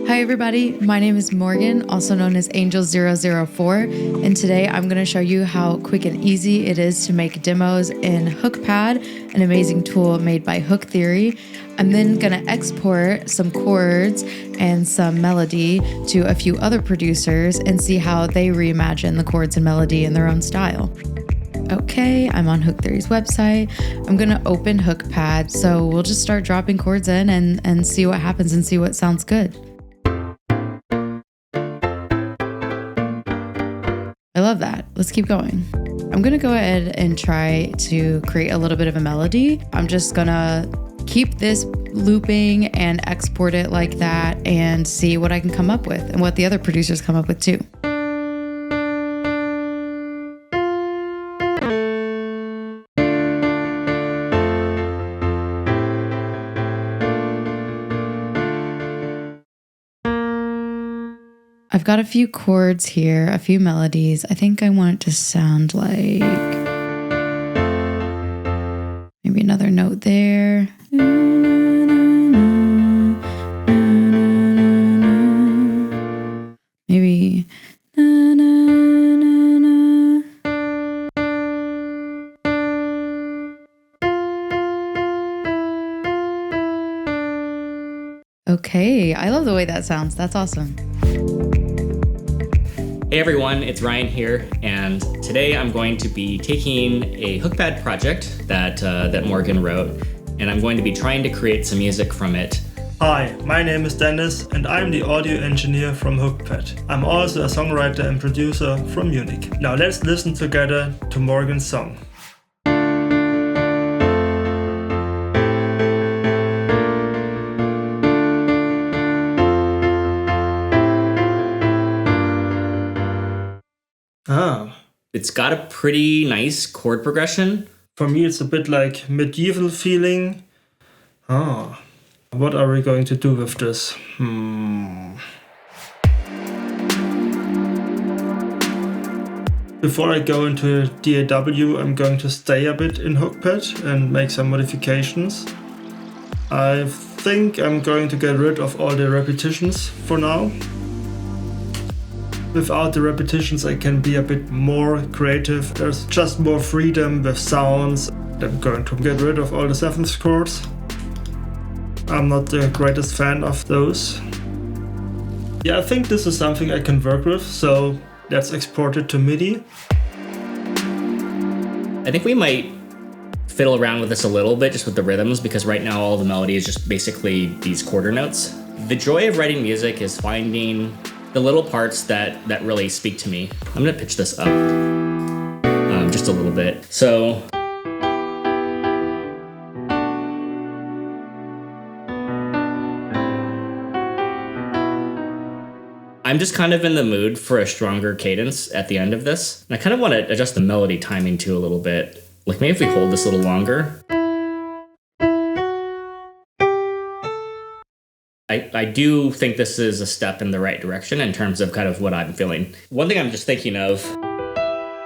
Hi everybody, my name is Morgan, also known as Angel004, and today I'm going to show you how quick and easy it is to make demos in Hookpad, an amazing tool made by Hooktheory. I'm then going to export some chords and some melody to a few other producers and see how they reimagine the chords and melody in their own style. Okay, I'm on Hooktheory's website. I'm going to open Hookpad, so we'll just start dropping chords in and see what happens and see what sounds good. I love that. Let's keep going. I'm going to go ahead and try to create a little bit of a melody. I'm just going to keep this looping and export it like that and see what I can come up with and what the other producers come up with too. I've got a few chords here, a few melodies. I think I want it to sound like maybe another note there. Maybe okay, I love the way that sounds. That's awesome. Hey everyone, it's Ryan here, and today I'm going to be taking a Hookpad project that Morgan wrote, and I'm going to be trying to create some music from it. Hi, my name is Dennis, and I'm the audio engineer from Hookpad. I'm also a songwriter and producer from Munich. Now let's listen together to Morgan's song. It's got a pretty nice chord progression. For me, it's a bit like medieval feeling. What are we going to do with this? Before I go into DAW, I'm going to stay a bit in Hookpad and make some modifications. I think I'm going to get rid of all the repetitions for now. Without the repetitions, I can be a bit more creative. There's just more freedom with sounds. I'm going to get rid of all the seventh chords. I'm not the greatest fan of those. Yeah, I think this is something I can work with, so let's export it to MIDI. I think we might fiddle around with this a little bit just with the rhythms, because right now all the melody is just basically these quarter notes. The joy of writing music is finding the little parts that really speak to me. I'm gonna pitch this up just a little bit. So I'm just kind of in the mood for a stronger cadence at the end of this. And I kind of want to adjust the melody timing too a little bit. Like maybe if we hold this a little longer. I do think this is a step in the right direction in terms of kind of what I'm feeling. One thing I'm just thinking of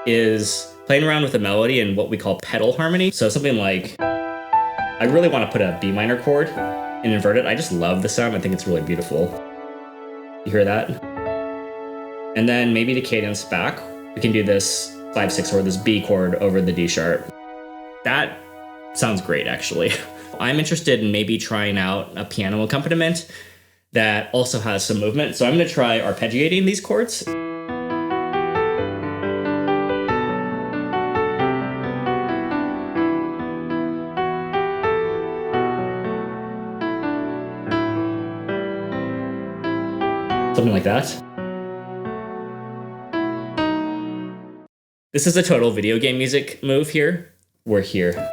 is playing around with the melody and what we call pedal harmony. So something like, I really want to put a B minor chord and invert it. I just love the sound. I think it's really beautiful. You hear that? And then maybe the cadence back. We can do this 5/6 or this B chord over the D sharp. That sounds great, actually. I'm interested in maybe trying out a piano accompaniment that also has some movement. So I'm going to try arpeggiating these chords. Something like that. This is a total video game music move here. We're here.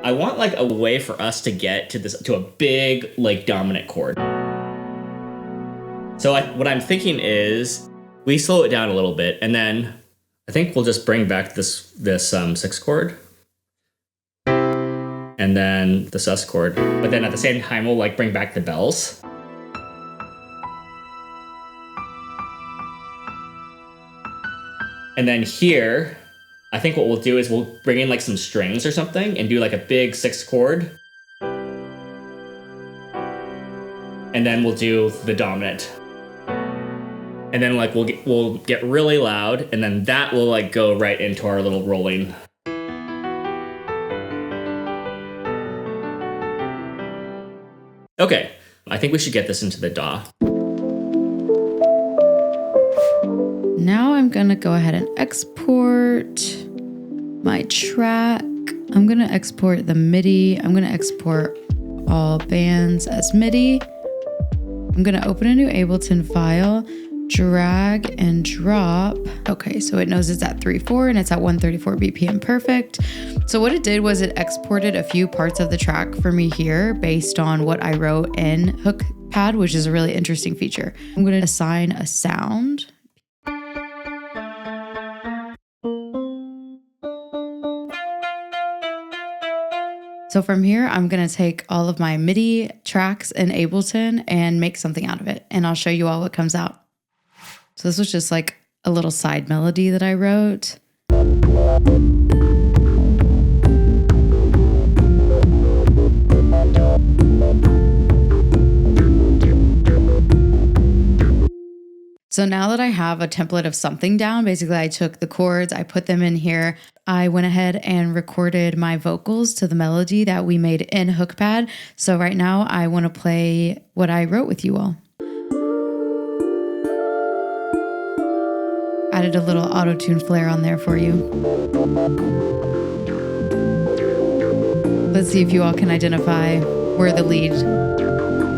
I want like a way for us to get to a big like dominant chord. So what I'm thinking is we slow it down a little bit, and then I think we'll just bring back this sixth chord, and then the sus chord. But then at the same time, we'll like bring back the bells. And then here, I think what we'll do is we'll bring in like some strings or something and do like a big 6 chord. And then we'll do the dominant. And then like we'll get really loud, and then that will like go right into our little rolling. Okay, I think we should get this into the DAW. Now I'm gonna go ahead and export my track. I'm gonna export the MIDI. I'm gonna export all bands as MIDI. I'm gonna open a new Ableton file, drag and drop. Okay, so it knows it's at 3.4 and it's at 134 BPM, perfect. So what it did was it exported a few parts of the track for me here based on what I wrote in Hookpad, which is a really interesting feature. I'm gonna assign a sound. So from here, I'm gonna take all of my MIDI tracks in Ableton and make something out of it. And I'll show you all what comes out. So this was just like a little side melody that I wrote. So now that I have a template of something down, basically I took the chords, I put them in here. I went ahead and recorded my vocals to the melody that we made in Hookpad. So right now I want to play what I wrote with you all. Added a little auto-tune flair on there for you. Let's see if you all can identify where the lead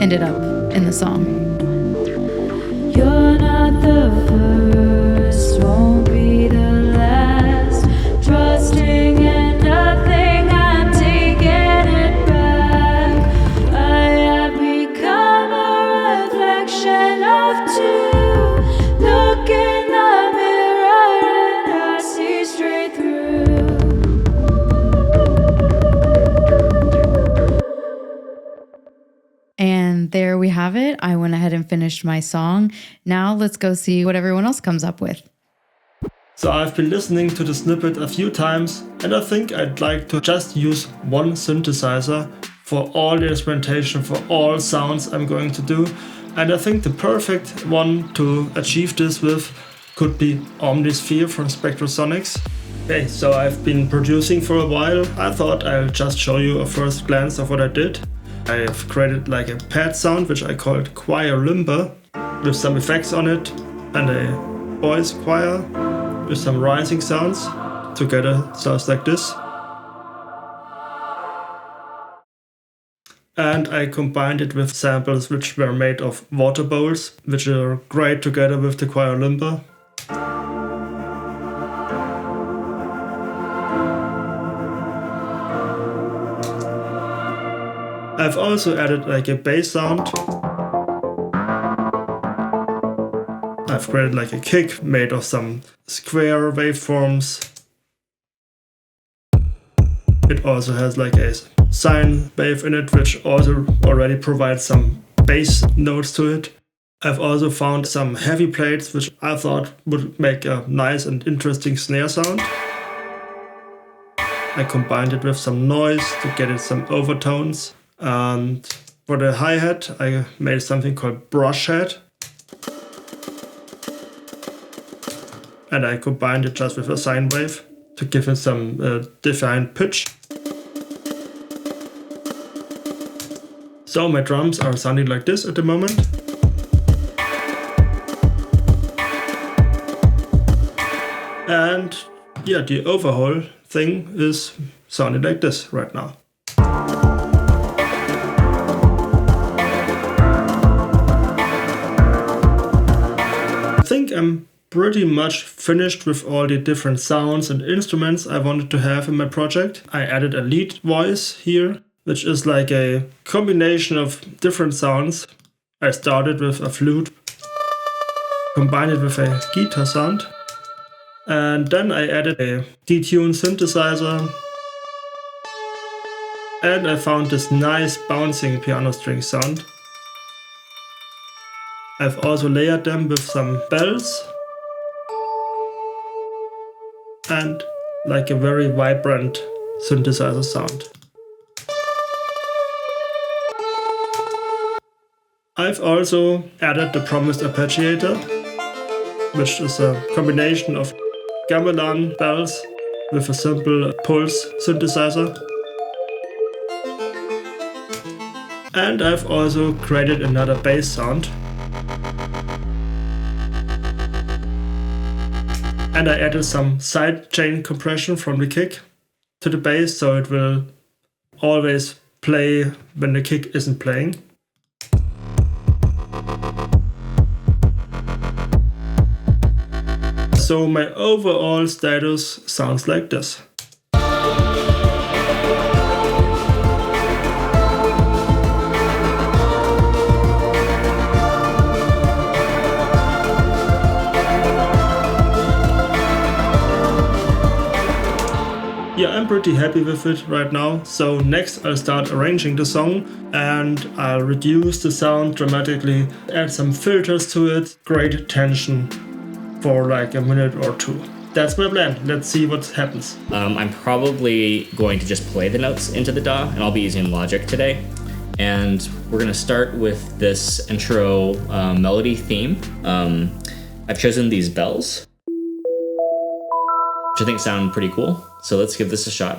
ended up in the song. You're not the first, won't be the last. Trusting in nothing, I'm taking it back. I have become a reflection of two. Look in the mirror and I see straight through. And there we have it. I went ahead and finished my song. Now let's go see what everyone else comes up with. So I've been listening to the snippet a few times, and I think I'd like to just use one synthesizer for all the instrumentation, for all sounds I'm going to do. And I think the perfect one to achieve this with could be Omnisphere from Spectrosonics. Okay, so I've been producing for a while. I thought I'll just show you a first glance of what I did. I have created like a pad sound, which I called Choir Limber, with some effects on it, and a voice choir with some rising sounds. Together sounds like this. And I combined it with samples which were made of water bowls, which are great together with the Choir Limber. I've also added like a bass sound. I've created like a kick made of some square waveforms. It also has like a sine wave in it, which also already provides some bass notes to it. I've also found some heavy plates, which I thought would make a nice and interesting snare sound. I combined it with some noise to get it some overtones. And for the hi-hat, I made something called brush head. And I combined it just with a sine wave to give it some defined pitch. So my drums are sounding like this at the moment. And yeah, the overhaul thing is sounding like this right now. I think I'm pretty much finished with all the different sounds and instruments I wanted to have in my project. I added a lead voice here, which is like a combination of different sounds. I started with a flute, combined it with a guitar sound, and then I added a detuned synthesizer, and I found this nice bouncing piano string sound. I've also layered them with some bells. and like a very vibrant synthesizer sound. I've also added the promised arpeggiator, which is a combination of gamelan bells with a simple pulse synthesizer. And I've also created another bass sound. And I added some sidechain compression from the kick to the bass, so it will always play when the kick isn't playing. So my overall status sounds like this. Yeah, I'm pretty happy with it right now. So next I'll start arranging the song and I'll reduce the sound dramatically, add some filters to it, create tension for like a minute or two. That's my plan. Let's see what happens. I'm probably going to just play the notes into the DAW, and I'll be using Logic today. And we're gonna start with this intro melody theme. I've chosen these bells, which I think sound pretty cool. So let's give this a shot.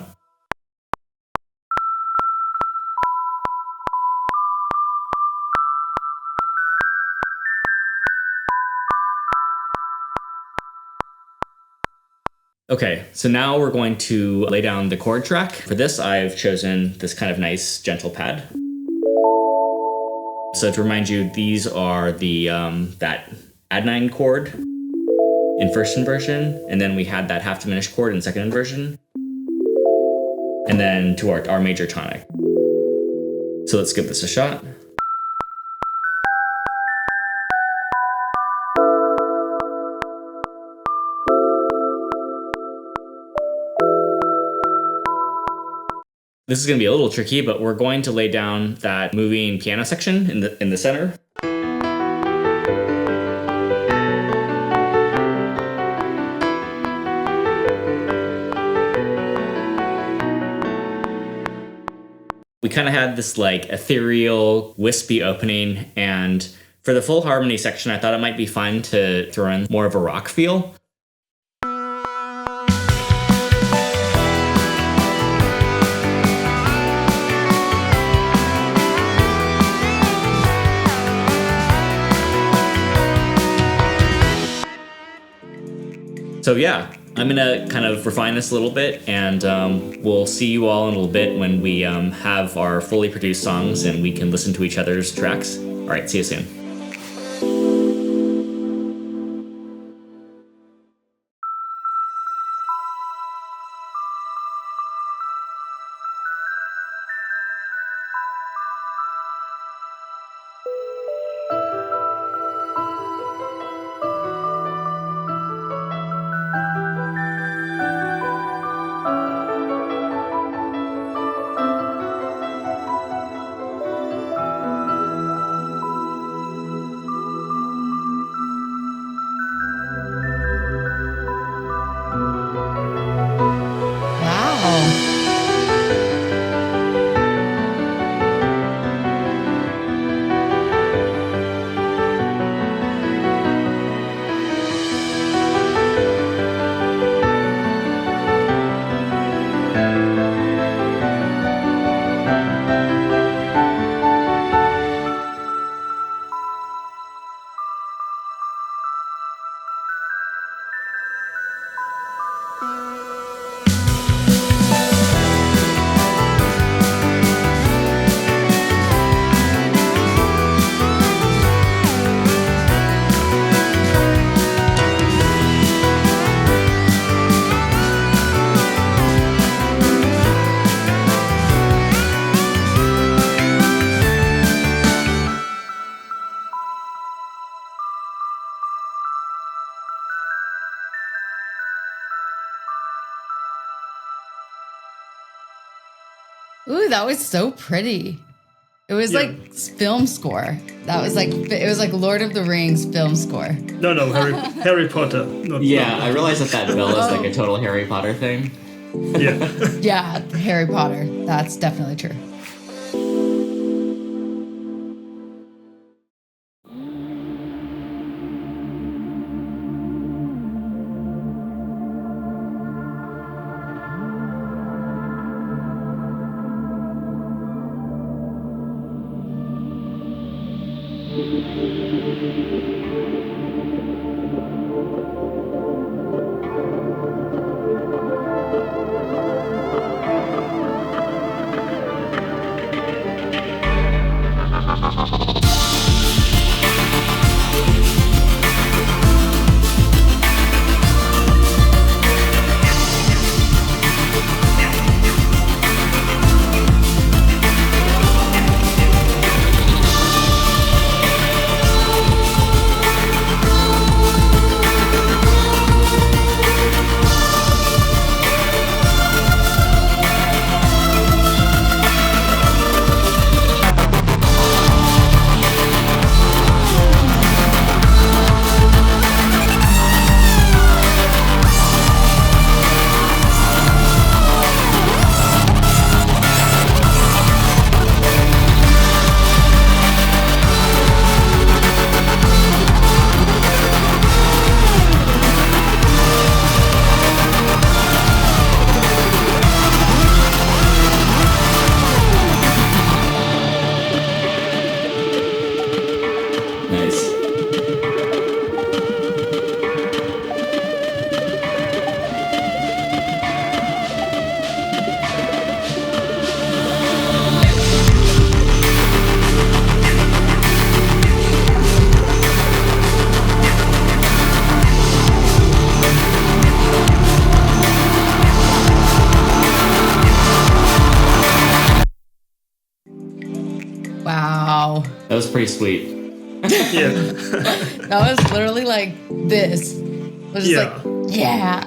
Okay, so now we're going to lay down the chord track. For this, I've chosen this kind of nice, gentle pad. So to remind you, these are the that add-9 chord in first inversion, and then we had that half diminished chord in second inversion, and then to our major tonic. So let's give this a shot. This is going to be a little tricky, but we're going to lay down that moving piano section in the center. We kind of had this like ethereal, wispy opening, and for the full harmony section, I thought it might be fun to throw in more of a rock feel. So yeah, I'm gonna kind of refine this a little bit, and we'll see you all in a little bit when we have our fully produced songs and we can listen to each other's tracks. All right, see you soon. Ooh, that was so pretty. It was like film score. That was like, it was like Lord of the Rings film score. No, Harry Potter. I realized that bell is like a total Harry Potter thing. Yeah. Yeah, Harry Potter. That's definitely true. Wow. That was pretty sweet. Yeah. That was literally like this. It was just like, yeah.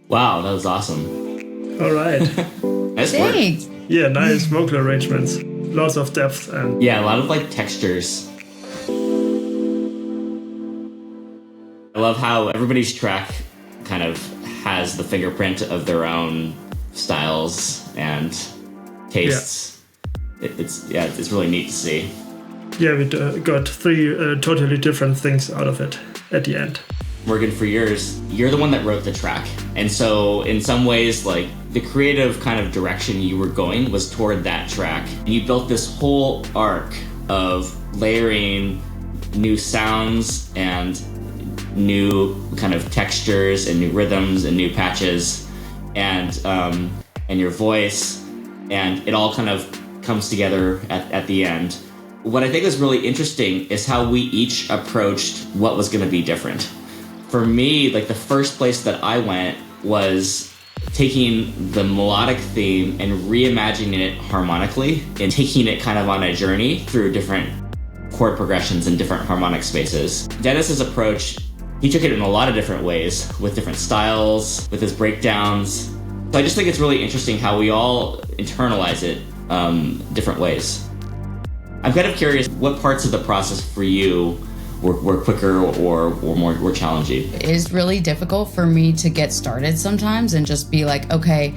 Wow, that was awesome. All right. Nice work. Thanks. Yeah, nice vocal arrangements. lots of depth and yeah, a lot of like textures. I love how everybody's track kind of has the fingerprint of their own styles and tastes. Yeah. It's really neat to see. Yeah, we got three totally different things out of it at the end. Morgan, for yours, you're the one that wrote the track. And so in some ways, like the creative kind of direction you were going was toward that track. And you built this whole arc of layering new sounds and new kind of textures and new rhythms and new patches and your voice. And it all kind of comes together at the end. What I think is really interesting is how we each approached what was going to be different. For me, like the first place that I went was taking the melodic theme and reimagining it harmonically and taking it kind of on a journey through different chord progressions and different harmonic spaces. Dennis's approach, he took it in a lot of different ways with different styles, with his breakdowns. So I just think it's really interesting how we all internalize it different ways. I'm kind of curious what parts of the process for you were quicker or more challenging. It is really difficult for me to get started sometimes and just be like, okay,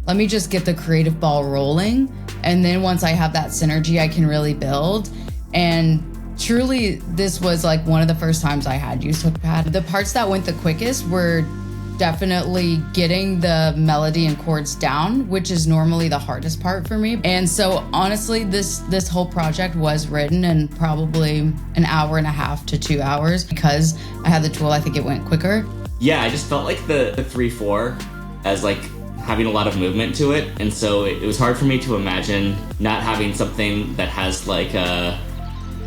let me just get the creative ball rolling. And then once I have that synergy, I can really build. And truly, this was like one of the first times I had used Hookpad. The parts that went the quickest were definitely getting the melody and chords down, which is normally the hardest part for me. And so honestly, this whole project was written in probably an hour and a half to 2 hours. Because I had the tool, I think it went quicker. Yeah, I just felt like the 3/4 as like having a lot of movement to it. And so it was hard for me to imagine not having something that has like a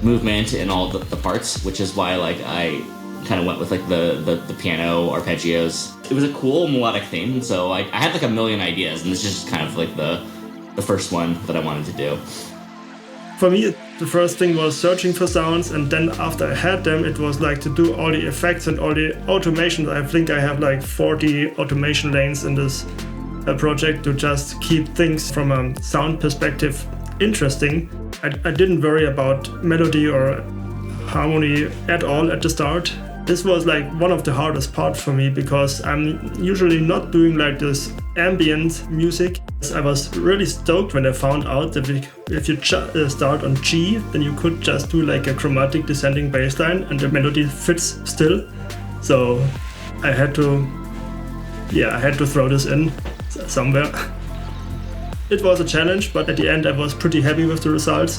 movement in all the parts, which is why like I kind of went with like the piano arpeggios. It was a cool melodic theme, so I had like a million ideas, and this is just kind of like the first one that I wanted to do. For me, the first thing was searching for sounds, and then after I had them, it was like to do all the effects and all the automation. I think I have like 40 automation lanes in this project to just keep things from a sound perspective interesting. I didn't worry about melody or harmony at all at the start. This was like one of the hardest parts for me because I'm usually not doing like this ambient music. I was really stoked when I found out that if you start on G, then you could just do like a chromatic descending bass line and the melody fits still. So I had to throw this in somewhere. It was a challenge, but at the end I was pretty happy with the result,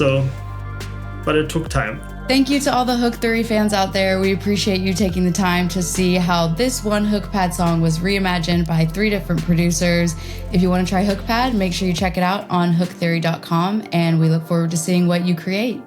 but it took time. Thank you to all the Hooktheory fans out there. We appreciate you taking the time to see how this one Hookpad song was reimagined by 3 different producers. If you want to try Hookpad, make sure you check it out on hooktheory.com, and we look forward to seeing what you create.